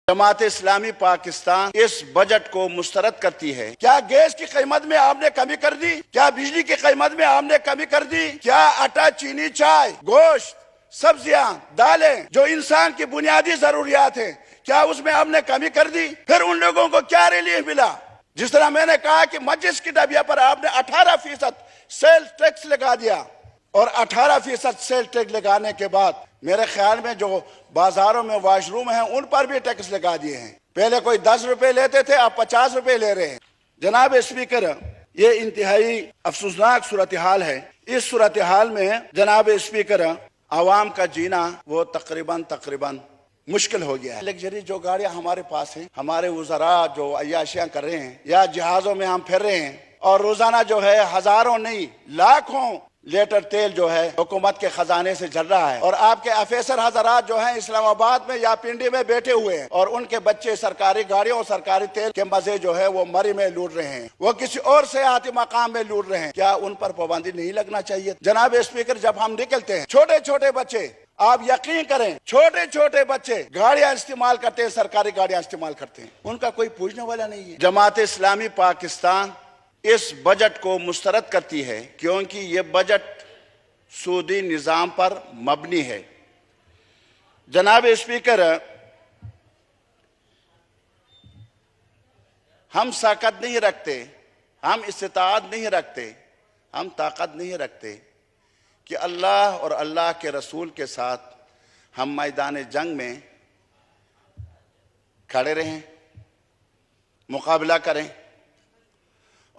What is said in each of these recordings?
जमात इस्लामी पाकिस्तान इस बजट को मुस्तरद करती है। क्या गैस की कीमत में आपने कमी कर दी? क्या बिजली की कीमत में आपने कमी कर दी? क्या आटा, चीनी, चाय, गोश्त, सब्जियां, दालें जो इंसान की बुनियादी जरूरियात है, क्या उसमें आपने कमी कर दी? फिर उन लोगों को क्या रिलीफ मिला? जिस तरह मैंने कहा कि मस्जिद की डबिया पर आपने 18% सेल टैक्स लगा दिया और 18% सेल टैक्स लगाने के बाद मेरे ख्याल में जो बाजारों में वॉशरूम हैं उन पर भी टैक्स लगा दिए हैं। पहले कोई 10 रुपए लेते थे, अब 50 रुपए ले रहे हैं। जनाब स्पीकर, ये इंतहाई अफसोसनाक सूरत हाल है। इस सूरत हाल में जनाब स्पीकर आवाम का जीना वो तकरीबन मुश्किल हो गया है। लग्जरी जो गाड़ियां हमारे पास हैं, हमारे वज़रा जो अय्याशियां कर रहे हैं या जहाजों में हम फिर रहे हैं और रोजाना जो है हजारों नहीं लाखों लीटर तेल जो है हुकूमत के खजाने से जल रहा है और आपके अफसर हजरात जो हैं इस्लामाबाद में या पिंडी में बैठे हुए हैं और उनके बच्चे सरकारी गाड़ियों और सरकारी तेल के मजे जो है वो मरी में लूट रहे हैं, वो किसी और सेहती मकाम में लूट रहे हैं। क्या उन पर पाबंदी नहीं लगना चाहिए? जनाब स्पीकर, जब हम निकलते हैं, छोटे छोटे बच्चे, आप यकीन करें, छोटे छोटे बच्चे गाड़ियां इस्तेमाल करते हैं, सरकारी गाड़ियां इस्तेमाल करते हैं, उनका कोई पूछने वाला नहीं है। जमात इस्लामी पाकिस्तान इस बजट को मुस्तरद करती है क्योंकि ये बजट सूदी निज़ाम पर मबनी है। जनाब स्पीकर, हम साकत नहीं रखते, हम इस्तिताअत नहीं रखते, हम ताकत नहीं रखते कि अल्लाह और अल्लाह के रसूल के साथ हम मैदान जंग में खड़े रहें, मुकाबला करें।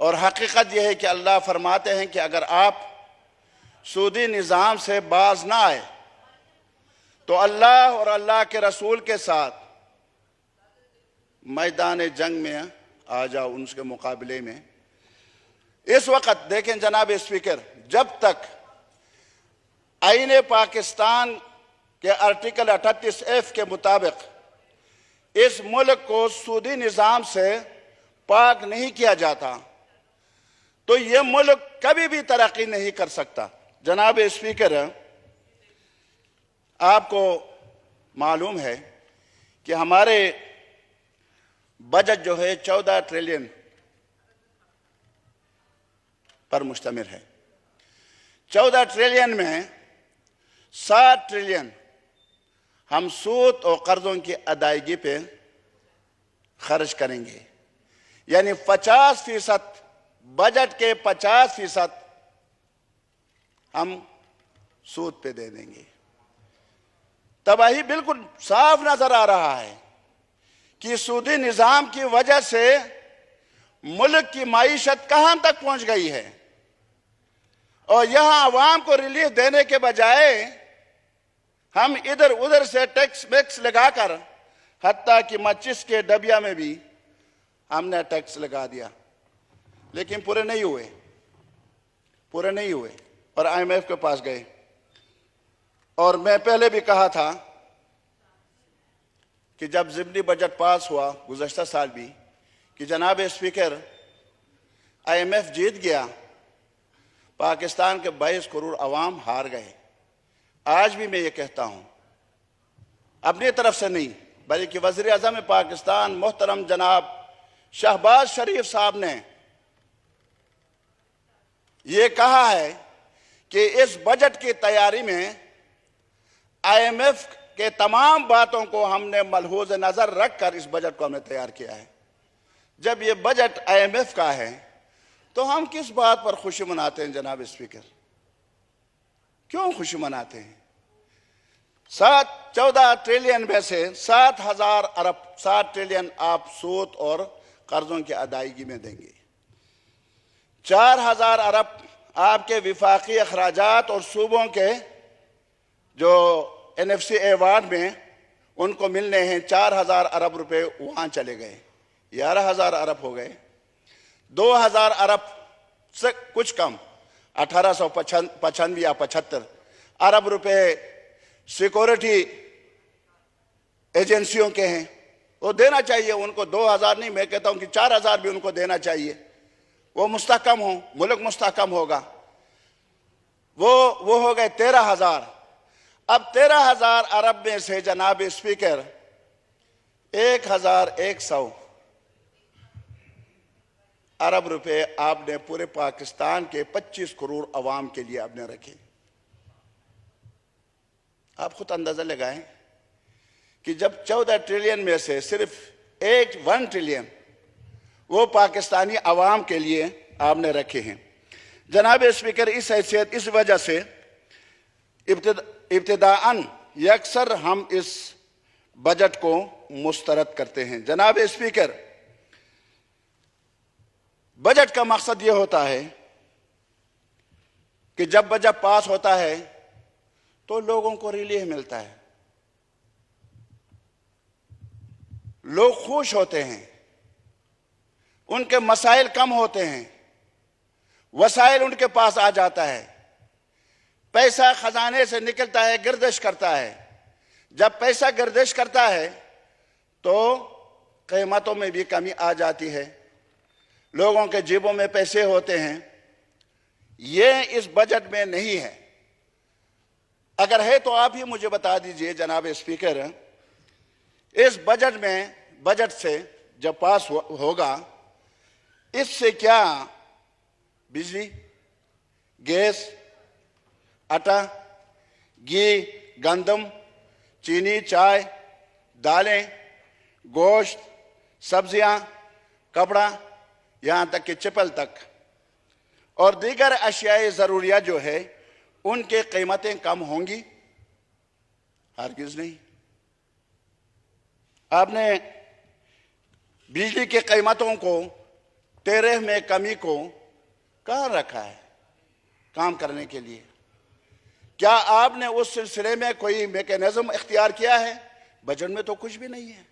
और हकीकत यह है कि अल्लाह फरमाते हैं कि अगर आप सूदी निज़ाम से बाज ना आए तो अल्लाह और अल्लाह के रसूल के साथ मैदान जंग में आ जाओ, उनके मुकाबले में। इस वक्त देखें जनाब स्पीकर, जब तक आईन पाकिस्तान के आर्टिकल 38F के मुताबिक इस मुल्क को सूदी निज़ाम से पाक नहीं किया जाता तो ये मुल्क कभी भी तरक्की नहीं कर सकता। जनाब स्पीकर, आपको मालूम है कि हमारे बजट जो है 14 ट्रिलियन पर मुश्तमिल है। 14 ट्रिलियन में 7 ट्रिलियन हम सूद और कर्जों की अदायगी पे खर्च करेंगे, यानी 50% बजट के 50% हम सूद पे दे देंगे। तबाही बिल्कुल साफ नजर आ रहा है कि सूदी निजाम की वजह से मुल्क की माईशत कहां तक पहुंच गई है और यहां अवाम को रिलीफ देने के बजाय हम इधर उधर से टैक्स वैक्स लगाकर, हत्ता कि माचिस के डबिया में भी हमने टैक्स लगा दिया, लेकिन पूरे नहीं हुए और IMF के पास गए। और मैं पहले भी कहा था कि जब ज़िमनी बजट पास हुआ गुज़श्ता साल भी, कि जनाब स्पीकर, IMF जीत गया, पाकिस्तान के 22 करोड़ अवाम हार गए। आज भी मैं ये कहता हूं, अपनी तरफ से नहीं बल्कि वज़ीर आज़म पाकिस्तान मोहतरम जनाब शहबाज शरीफ साहब ने ये कहा है कि इस बजट की तैयारी में IMF के तमाम बातों को हमने मलहूज़ नज़र रखकर इस बजट को हमने तैयार किया है। जब ये बजट IMF का है तो हम किस बात पर खुशी मनाते हैं? जनाब स्पीकर, क्यों खुशी मनाते हैं? 14 ट्रिलियन में से 7 ट्रिलियन आप सूद और कर्जों की अदायगी में देंगे, 4,000 अरब आपके विफाकी अखराजात और सूबों के जो NFC अवार्ड में उनको मिलने हैं, 4,000 अरब रुपए वहां चले गए, 11,000 अरब हो गए। 2,000 अरब से कुछ कम, 1895 या 75 अरब रुपए सिक्योरिटी एजेंसियों के हैं, वो देना चाहिए उनको। 2,000 नहीं, मैं कहता हूं कि 4,000 भी उनको देना चाहिए, वो मुस्तहकम हो, मुल्क मुस्तहकम होगा। वो हो गए 13,000। अब 13,000 अरब में से जनाब स्पीकर 1100 अरब रुपए आपने पूरे पाकिस्तान के 25 करोड़ अवाम के लिए आपने रखे। आप खुद अंदाजा लगाएं कि जब 14 ट्रिलियन में से सिर्फ 1 ट्रिलियन वो पाकिस्तानी अवाम के लिए आपने रखे हैं। जनाब स्पीकर, इस हैसियत इस वजह से इब्तिदाअन यकसर हम इस बजट को मुस्तरद करते हैं। जनाब स्पीकर, बजट का मकसद यह होता है कि जब बजट पास होता है तो लोगों को रिलीफ मिलता है, लोग खुश होते हैं, उनके मसाइल कम होते हैं, वसाइल उनके पास आ जाता है, पैसा खजाने से निकलता है, गर्दिश करता है। जब पैसा गर्दिश करता है तो कीमतों में भी कमी आ जाती है, लोगों के जेबों में पैसे होते हैं। ये इस बजट में नहीं है। अगर है तो आप ही मुझे बता दीजिए जनाब स्पीकर, इस बजट में, बजट से जब पास होगा, इससे क्या बिजली, गैस, आटा, घी, गंदम, चीनी, चाय, दालें, गोश्त, सब्जियां, कपड़ा, यहां तक कि चप्पल तक और दीगर अशियाए ज़रूरियात जो है उनके कीमतें कम होंगी? हरगिज़ नहीं। आपने बिजली की कीमतों को, टेरिफ में कमी को कहाँ रखा है काम करने के लिए? क्या आपने उस सिलसिले में कोई मैकेनिज्म इख्तियार किया है? बजट में तो कुछ भी नहीं है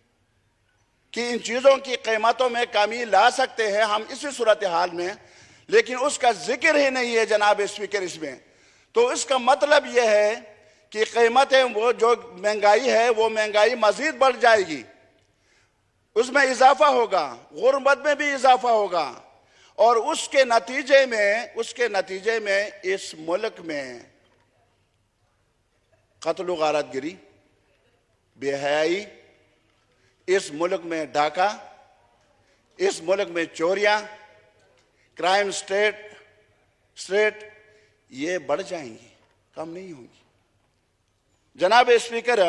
कि इन चीज़ों की कीमतों में कमी ला सकते हैं हम इसी सूरत हाल में, लेकिन उसका जिक्र ही नहीं है जनाब स्पीकर इसमें। तो इसका मतलब यह है कि कीमतें, वो जो महंगाई है वो महंगाई मजीद बढ़ जाएगी, उसमें इजाफा होगा, गुर्बत में भी इजाफा होगा और उसके नतीजे में इस मुल्क में कत्ल गारतगिरी, बेहयाई, इस मुल्क में डाका, इस मुल्क में चोरियां, क्राइम स्टेट ये बढ़ जाएंगी, कम नहीं होंगी। जनाब स्पीकर,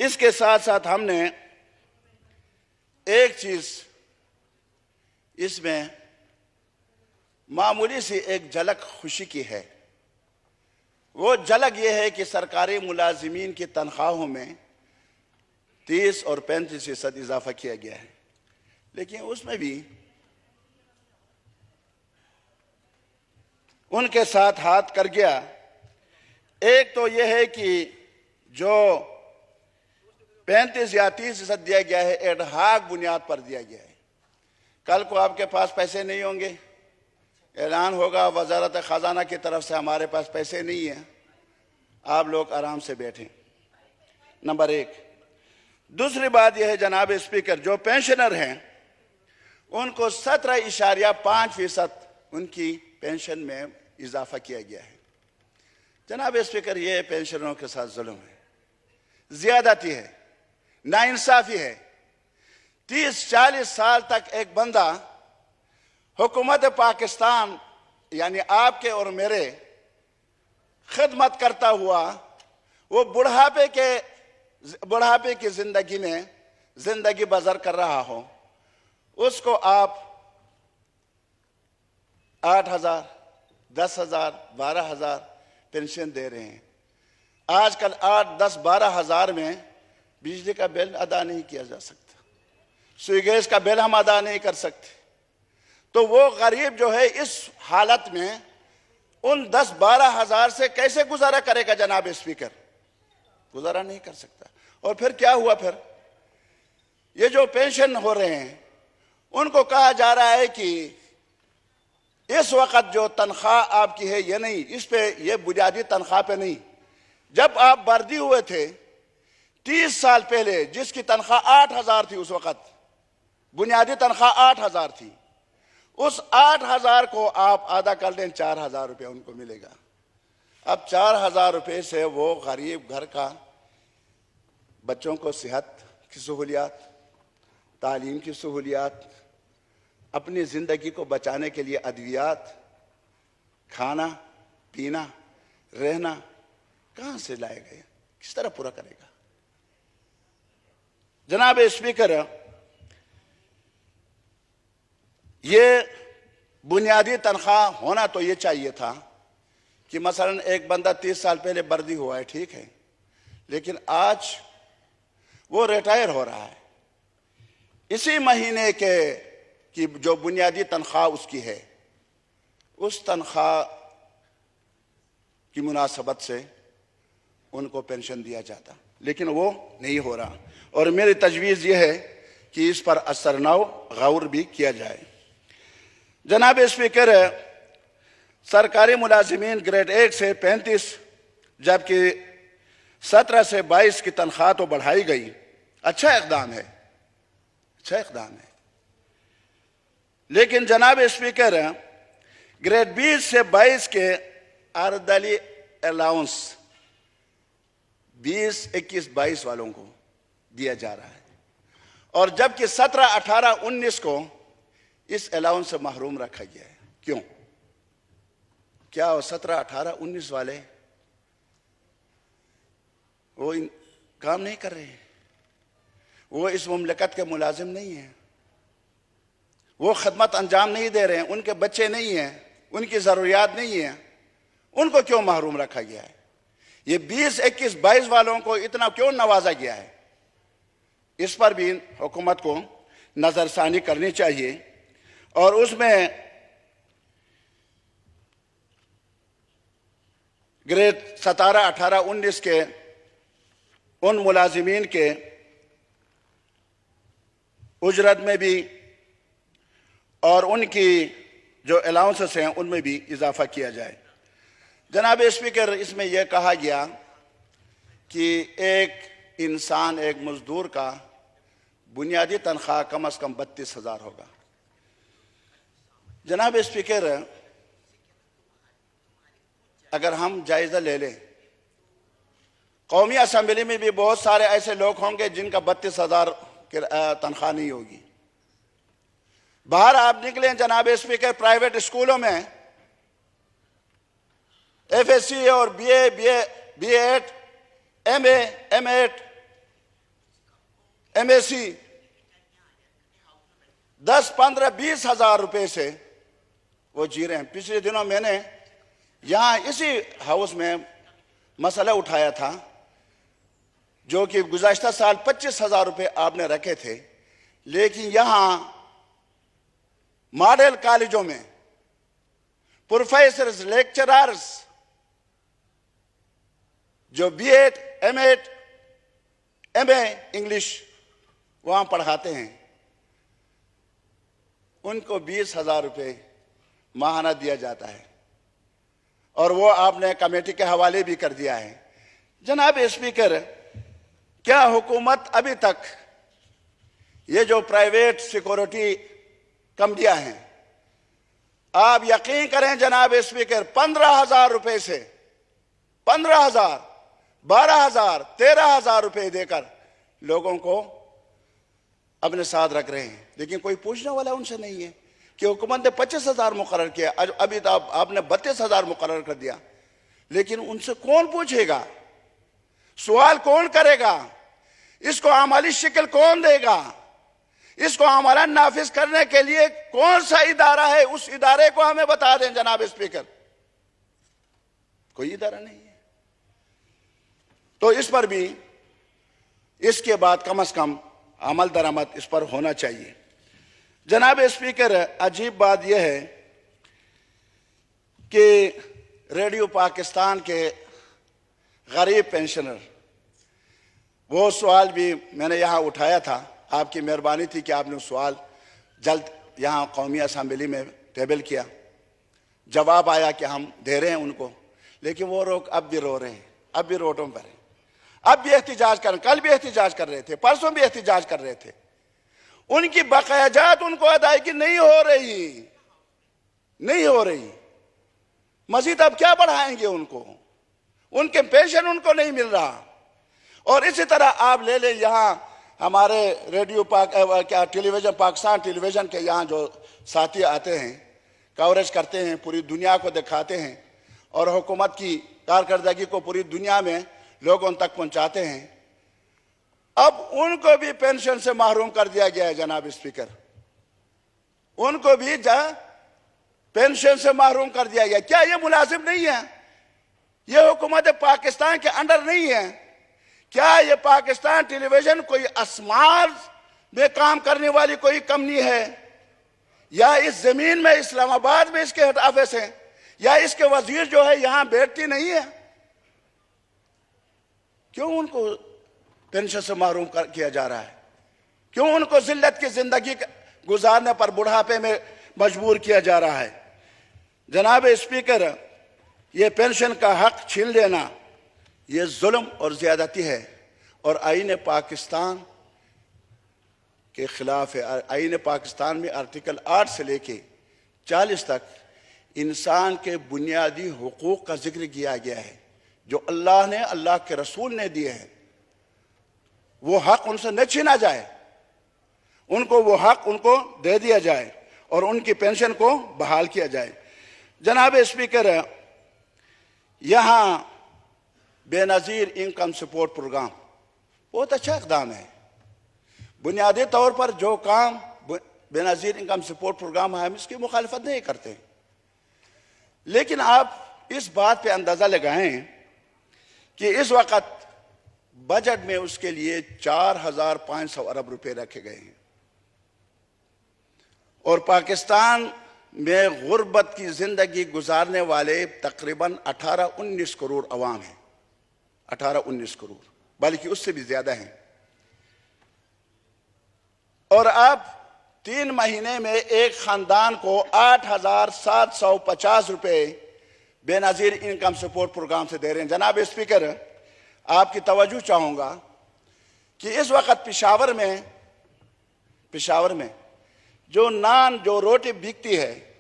इसके साथ साथ हमने एक चीज इसमें मामूली सी एक झलक खुशी की है। वो झलक ये है कि सरकारी मुलाजिमीन की तनख्वाहों में 30 और 35% इजाफा किया गया है, लेकिन उसमें भी उनके साथ हाथ कर गया। एक तो यह है कि जो 35 या 30% दिया गया है एडहाक बुनियाद पर दिया गया है। कल को आपके पास पैसे नहीं होंगे, ऐलान होगा वजारत खजाना की तरफ से हमारे पास पैसे नहीं है, आप लोग आराम से बैठें। नंबर एक। दूसरी बात यह है जनाब स्पीकर, जो पेंशनर हैं उनको 17.5% उनकी पेंशन में इजाफा किया गया है। जनाब स्पीकर, यह पेंशनरों के साथ जुल्म है, ज्यादती है, नाइंसाफी है। 30-40 साल तक एक बंदा हुकूमत पाकिस्तान यानी आपके और मेरे खिदमत करता हुआ वो बुढ़ापे की जिंदगी में जिंदगी बसर कर रहा हो, उसको आप 8,000, 10,000, 12,000 पेंशन दे रहे हैं। आजकल 8, 10, 12,000 में बिजली का बिल अदा नहीं किया जा सकता, सुई गैस का बिल हम अदा नहीं कर सकते। तो वो गरीब जो है इस हालत में उन 10-12 हजार से कैसे गुजारा करेगा जनाब स्पीकर? गुजारा नहीं कर सकता। और फिर क्या हुआ? फिर ये जो पेंशन हो रहे हैं उनको कहा जा रहा है कि इस वक्त जो तनख्वाह आपकी है ये नहीं, इस पे ये बुनियादी तनख्वाह पे नहीं। जब आप भर्ती हुए थे 30 साल पहले जिसकी तनख्वाह 8,000 थी, उस वक्त बुनियादी तनख्वाह 8,000 थी, उस 8,000 को आप आधा कर लें, 4,000 रुपये उनको मिलेगा। अब 4,000 रुपये से वो गरीब घर का बच्चों को सेहत की सहूलियात, तालीम की सहूलियात, अपनी ज़िंदगी को बचाने के लिए अद्वियात, खाना पीना रहना कहाँ से लाएगा, किस तरह पूरा करेगा। जनाब स्पीकर, ये बुनियादी तनख्वाह होना तो ये चाहिए था कि मसलन एक बंदा 30 साल पहले वर्दी हुआ है, ठीक है, लेकिन आज वो रिटायर हो रहा है, इसी महीने के की जो बुनियादी तनख्वाह उसकी है, उस तनख्वाह की मुनासबत से उनको पेंशन दिया जाता, लेकिन वो नहीं हो रहा। और मेरी तजवीज़ ये है कि इस पर असरनौ गौर भी किया जाए। जनाब स्पीकर, सरकारी मुलाजिमीन ग्रेड 1 से 35 जबकि 17 से 22 की तनख्वाह तो बढ़ाई गई, अच्छा इक़दाम है, अच्छा इक़दाम है। लेकिन जनाब स्पीकर, ग्रेड 20 से 22 के अर्दली अलाउंस 20, 21, 22 वालों को दिया जा रहा है, और जबकि 17, 18, 19 को इस अलाउंस से महरूम रखा गया है। क्यों? क्या वो 17, 18, 19 वाले वो काम नहीं कर रहे हैं? वो इस मुमलकत के मुलाजिम नहीं हैं, वो खदमत अंजाम नहीं दे रहे हैं, उनके बच्चे नहीं हैं, उनकी ज़रूरियात नहीं है, उनको क्यों महरूम रखा गया है? ये 20, 21, 22 वालों को इतना क्यों नवाजा गया है? इस पर भी हुकूमत को नज़रसानी करनी चाहिए और उसमें ग्रेड 17, 18, 19 के उन मुलाजिमीन के उजरत में भी और उनकी जो अलाउंसेस हैं उनमें भी इजाफा किया जाए। जनाब स्पीकर, इसमें यह कहा गया कि एक इंसान, एक मजदूर का बुनियादी तनख्वाह कम से कम 32,000 होगा। जनाब स्पीकर, अगर हम जायजा ले लें, कौमी असम्बली में भी बहुत सारे ऐसे लोग होंगे जिनका 32,000 की तनख्वाह नहीं होगी। बाहर आप निकलें जनाब स्पीकर, प्राइवेट स्कूलों में FSC और BA, B.Ed, MA, M.Ed, MSc 10, 15, 20 हजार रुपए से वो जी रहे हैं। पिछले दिनों मैंने यहाँ इसी हाउस में मसला उठाया था जो कि गुज़श्ता साल 25,000 रुपए आपने रखे थे, लेकिन यहाँ मॉडल कॉलेजों में प्रोफेसर्स, लेक्चरर्स जो B.Ed, M.Ed, MA इंग्लिश वहां पढ़ाते हैं, उनको 20,000 रुपए माहाना दिया जाता है और वो आपने कमेटी के हवाले भी कर दिया है। जनाब स्पीकर, क्या हुकूमत अभी तक ये जो प्राइवेट सिक्योरिटी कंपनियां हैं, आप यकीन करें जनाब स्पीकर, 15,000 रुपए से 15,000, 12,000, 13,000 रुपए देकर लोगों को अपने साथ रख रहे हैं, लेकिन कोई पूछने वाला उनसे नहीं है कि हुकूमत ने 25,000 मुकर्रर किया, अभी तो आपने 32,000 मुकर्रर कर दिया, लेकिन उनसे कौन पूछेगा? सवाल कौन करेगा? इसको अमली शक्ल कौन देगा? इसको अमलन नाफिज करने के लिए कौन सा इदारा है? उस इदारे को हमें बता दें जनाब स्पीकर। कोई इदारा नहीं है। तो इस पर भी इसके बाद कम से कम अमल दरामद इस पर होना चाहिए। जनाब स्पीकर, अजीब बात यह है कि रेडियो पाकिस्तान के गरीब पेंशनर, वो सवाल भी मैंने यहाँ उठाया था, आपकी मेहरबानी थी कि आपने सवाल जल्द यहाँ कौमी असम्बली में टेबल किया, जवाब आया कि हम दे रहे हैं उनको, लेकिन वो लोग अब भी रो रहे हैं, अब भी रोडों पर हैं, अब भी एहतिजाज कर, कल भी एहतिजाज कर रहे थे, परसों भी एहतिजाज कर रहे थे। उनकी बकायाजात उनको अदायगी नहीं हो रही। मजीद अब क्या बढ़ाएंगे उनको? उनके पेंशन उनको नहीं मिल रहा। और इसी तरह आप ले लें यहाँ हमारे रेडियो क्या टेलीविजन, पाकिस्तान टेलीविजन के यहाँ जो साथी आते हैं, कवरेज करते हैं, पूरी दुनिया को दिखाते हैं और हुकूमत की कारकर्दगी को पूरी दुनिया में लोगों तक पहुंचाते हैं। अब उनको भी पेंशन से महरूम कर दिया गया है जनाब स्पीकर, उनको भी पेंशन से महरूम कर दिया गया। क्या ये मुलाजिम नहीं है? ये हुकूमत पाकिस्तान के अंडर नहीं है? क्या ये पाकिस्तान टेलीविजन कोई असमार में काम करने वाली कोई कंपनी है, या इस जमीन में इस्लामाबाद में इसके हेड ऑफिस है, या इसके वजीर जो है यहां बैठती नहीं है? क्यों उनको पेंशन से महरूम किया जा रहा है? क्यों उनको जिल्लत की जिंदगी गुजारने पर बुढ़ापे में मजबूर किया जा रहा है? जनाब स्पीकर, ये पेंशन का हक छीन लेना ये जुल्म और ज्यादती है और आईन पाकिस्तान के खिलाफ है। आईन पाकिस्तान में आर्टिकल 8 से लेके 40 तक इंसान के बुनियादी हुकूक का जिक्र किया गया है, जो अल्लाह ने, अल्लाह के रसूल ने दिए हैं। वो हक उनसे न छीना जाए, उनको वो हक उनको दे दिया जाए और उनकी पेंशन को बहाल किया जाए। जनाब स्पीकर, यहां बेनज़ीर इनकम सपोर्ट प्रोग्राम बहुत अच्छा इक़दाम है। बुनियादी तौर पर जो काम बेनज़ीर इनकम सपोर्ट प्रोग्राम है, हम इसकी मुखालफत नहीं करते, लेकिन आप इस बात पे अंदाज़ा लगाएं कि इस वक़्त बजट में उसके लिए 4,500 अरब रुपए रखे गए हैं और पाकिस्तान में गुर्बत की जिंदगी गुजारने वाले तकरीबन 18-19 करोड़ अवाम हैं। 18-19 करोड़, बल्कि उससे भी ज्यादा हैं। और अब 3 महीने में एक खानदान को 8,750 रुपए बेनज़ीर इनकम सपोर्ट प्रोग्राम से दे रहे हैं। जनाब स्पीकर, आपकी तवज्जो चाहूंगा कि इस वक्त पेशावर में जो नान, जो रोटी बिकती है,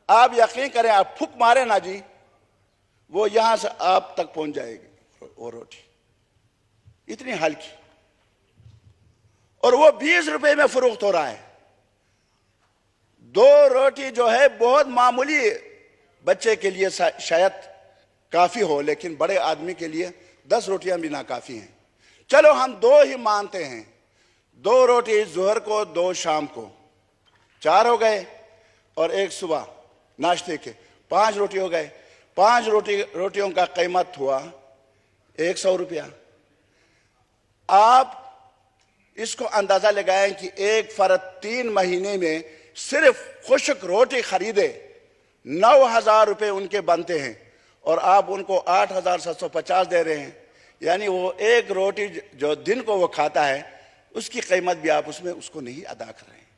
आप यकीन करें, आप फूक मारे ना जी, वो यहां से आप तक पहुंच जाएगी वो रोटी, इतनी हल्की, और वो 20 रुपए में फरोख्त हो रहा है। 2 रोटी जो है बहुत मामूली बच्चे के लिए शायद काफी हो, लेकिन बड़े आदमी के लिए 10 रोटियां भी ना काफी हैं। चलो हम 2 ही मानते हैं, 2 रोटी जोहर को, 2 शाम को, 4 हो गए, और 1 सुबह नाश्ते के 5 रोटी हो गए। 5 रोटियों का कीमत हुआ 100 रुपया। आप इसको अंदाजा लगाएं कि एक फर्द 3 महीने में सिर्फ खुश्क रोटी खरीदे 9,000 रुपए उनके बनते हैं, और आप उनको 8,750 दे रहे हैं। यानी वो एक रोटी जो दिन को वो खाता है, उसकी कीमत भी आप उसमें उसको नहीं अदा कर रहे हैं।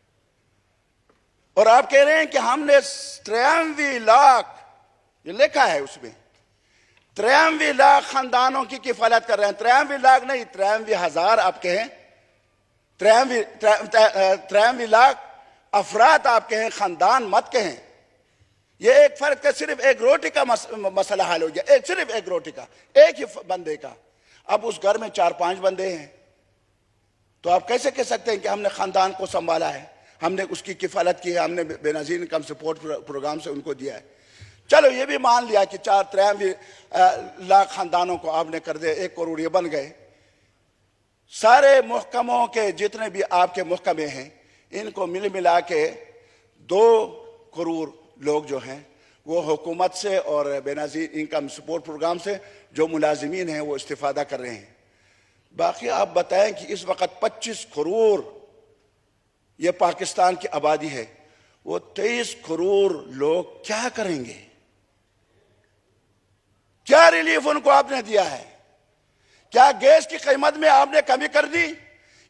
और आप कह रहे हैं कि हमने 93 लाख, ये लिखा है उसमें, 93 लाख खानदानों की किफालत कर रहे हैं। 93 लाख नहीं, 93,000 आप कहें, 93 लाख अफराद आप कहें, खानदान मत कहें। ये एक फर्द का सिर्फ एक रोटी का मसला हल हो गया, सिर्फ एक रोटी का, एक ही बंदे का। अब उस घर में 4-5 बंदे हैं, तो आप कैसे कह सकते हैं कि हमने खानदान को संभाला है, हमने उसकी किफालत की है, हमने बेनज़ीर इनकम सपोर्ट प्रोग्राम से उनको दिया है। चलो ये भी मान लिया कि 93 लाख खानदानों को आपने कर दिया, 1 करोड़ ये बन गए। सारे महकमों के जितने भी आपके महकमे हैं, इनको मिल मिला के 2 करोड़ लोग जो हैं वो हुकूमत से और बेनज़ीर इनकम सपोर्ट प्रोग्राम से जो मुलाजिमीन हैं वो इस्तिफादा कर रहे हैं। बाकी आप बताएं कि इस वक्त 25 करोड़ ये पाकिस्तान की आबादी है, वो 23 करोड़ लोग क्या करेंगे? क्या रिलीफ उनको आपने दिया है? क्या गैस की कीमत में आपने कमी कर दी?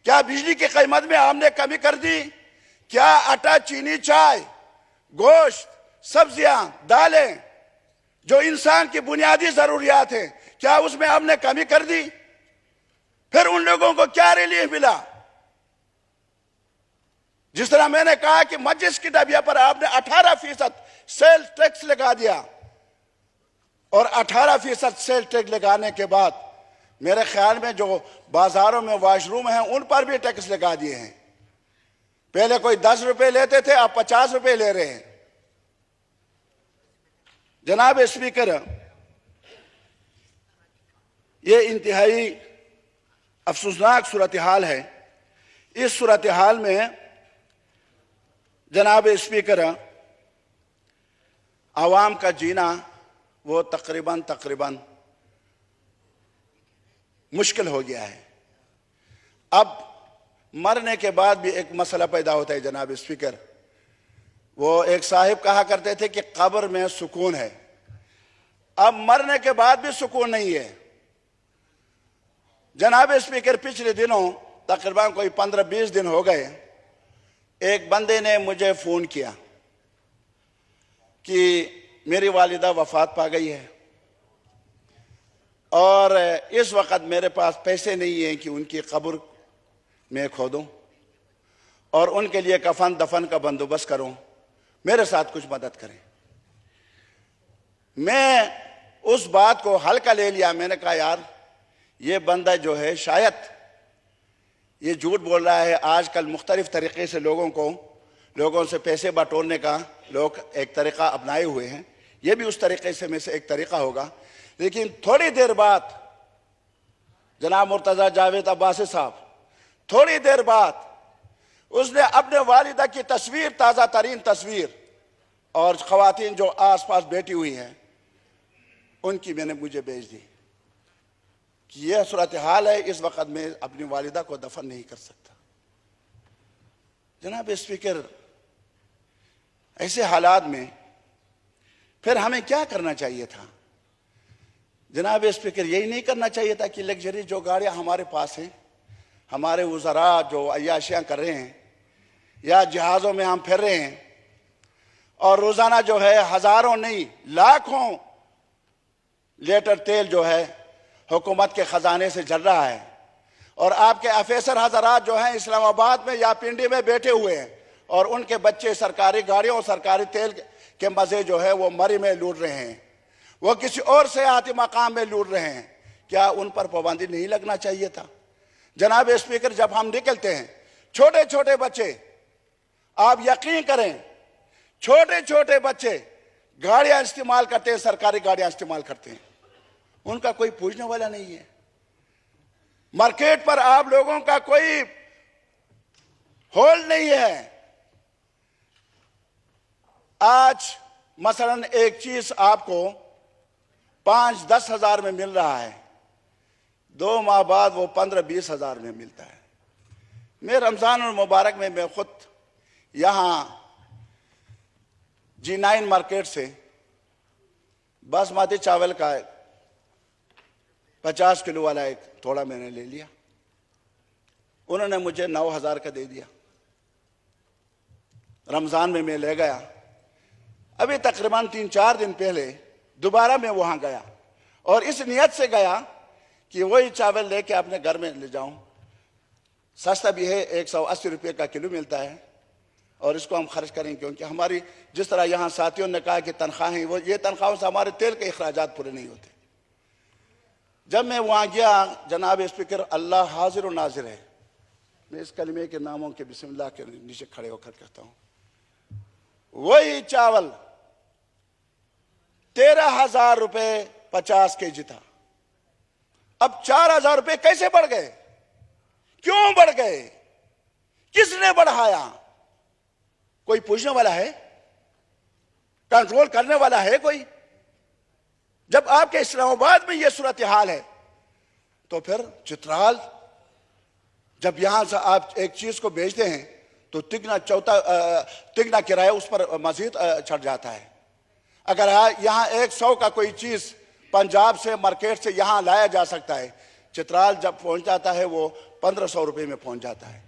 क्या बिजली की कीमत में आपने कमी कर दी? क्या आटा, चीनी, चाय, गोश्त, सब्जियां, दालें, जो इंसान की बुनियादी जरूरियात हैं, क्या उसमें आपने कमी कर दी? फिर उन लोगों को क्या रिलीफ मिला? जिस तरह मैंने कहा कि मजिस की डबिया पर आपने 18% सेल टैक्स लगा दिया, और 18% सेल टैक्स लगाने के बाद मेरे ख्याल में जो बाजारों में वॉशरूम हैं उन पर भी टैक्स लगा दिए हैं। पहले कोई 10 रुपए लेते थे, अब 50 रुपए ले रहे हैं। जनाब स्पीकर, ये इंतहाई अफसोसनाक सूरत हाल है। इस सूरत हाल में जनाब स्पीकर, आवाम का जीना वो तकरीबन मुश्किल हो गया है। अब मरने के बाद भी एक मसला पैदा होता है जनाब स्पीकर। वो एक साहिब कहा करते थे कि कब्र में सुकून है, अब मरने के बाद भी सुकून नहीं है। जनाब स्पीकर, पिछले दिनों तकरीबन कोई 15-20 दिन हो गए, एक बंदे ने मुझे फोन किया कि मेरी वालिदा वफात पा गई है और इस वक्त मेरे पास पैसे नहीं हैं कि उनकी कब्र में खोदूं और उनके लिए कफन दफन का बंदोबस्त करूं, मेरे साथ कुछ मदद करें। मैं उस बात को हल्का ले लिया। मैंने कहा यार, ये बंदा जो है शायद ये झूठ बोल रहा है। आजकल मुख्तलिफ तरीके से लोगों से पैसे बटोरने का लोग एक तरीका अपनाए हुए हैं, ये भी उस तरीके से में से एक तरीका होगा। लेकिन थोड़ी देर बाद जनाब मुर्तजा जावेद अब्बासी साहब, थोड़ी देर बाद उसने अपने वालिदा की तस्वीर, ताज़ा तरीन तस्वीर और ख़वातीन जो आस पास बैठी हुई हैं उनकी मैंने मुझे भेज दी कि यह सूरत हाल है, इस वक्त मैं अपनी वालिदा को दफन नहीं कर सकता। जनाब स्पीकर, ऐसे हालात में फिर हमें क्या करना चाहिए था? जनाब स्पीकर, यही नहीं करना चाहिए था कि लग्जरी जो गाड़ियां हमारे पास हैं, हमारे वज़रा जो अय्याशियां कर रहे हैं या जहाज़ों में हम फिर रहे हैं और रोज़ाना जो है हज़ारों नहीं लाखों लीटर तेल जो है हुकूमत के ख़जाने से जल रहा है और आपके अफसर हज़रात जो हैं इस्लामाबाद में या पिंडी में बैठे हुए हैं और उनके बच्चे सरकारी गाड़ियों और सरकारी तेल के मज़े जो है वो मरी में लूट रहे हैं, वो किसी और सियाहती मकाम में लूट रहे हैं। क्या उन पर पाबंदी नहीं लगना चाहिए था? जनाब स्पीकर, जब हम निकलते हैं, छोटे छोटे बच्चे, आप यकीन करें, छोटे छोटे बच्चे गाड़ियां इस्तेमाल करते हैं, सरकारी गाड़ियां इस्तेमाल करते हैं, उनका कोई पूछने वाला नहीं है। मार्केट पर आप लोगों का कोई होल्ड नहीं है। आज मसलन एक चीज आपको 5-10 हजार में मिल रहा है, 2 माह बाद वो 15-20 हजार में मिलता है। मैं रमजान और मुबारक में मैं खुद यहां G9 मार्केट से बासमती चावल का 50 किलो वाला एक थोड़ा मैंने ले लिया, उन्होंने मुझे 9,000 का दे दिया। रमजान में मैं ले गया। अभी तकरीबन 3-4 दिन पहले दोबारा मैं वहां गया और इस नियत से गया कि वही चावल लेके अपने घर में ले जाऊं, सस्ता भी है, 180 रुपये का किलो मिलता है और इसको हम खर्च करें, क्योंकि हमारी जिस तरह यहाँ साथियों ने कहा कि तनख्वाहें, वो ये तनख्वाहों से हमारे तेल के अखराजात पूरे नहीं होते। जब मैं वहाँ गया, जनाब स्पीकर, अल्लाह हाजिर और नाजिर है, मैं इस कलमे के नामों के बिस्मिल्लाह के नीचे खड़े होकर कहता हूँ, वही चावल 13,000 रुपये 50 केजी था, अब 4,000 रुपये कैसे बढ़ गए? क्यों बढ़ गए? किसने बढ़ाया? कोई पूछने वाला है? कंट्रोल करने वाला है कोई? जब आपके इस्लामाबाद में यह सूरत हाल है तो फिर चित्राल, जब यहां से आप एक चीज को बेचते हैं तो तिगना किराया उस पर मजीद चढ़ जाता है। अगर यहां 100 का कोई चीज पंजाब से मार्केट से यहां लाया जा सकता है, चित्राल जब पहुंच जाता है वो 1500 रुपये में पहुंच जाता है।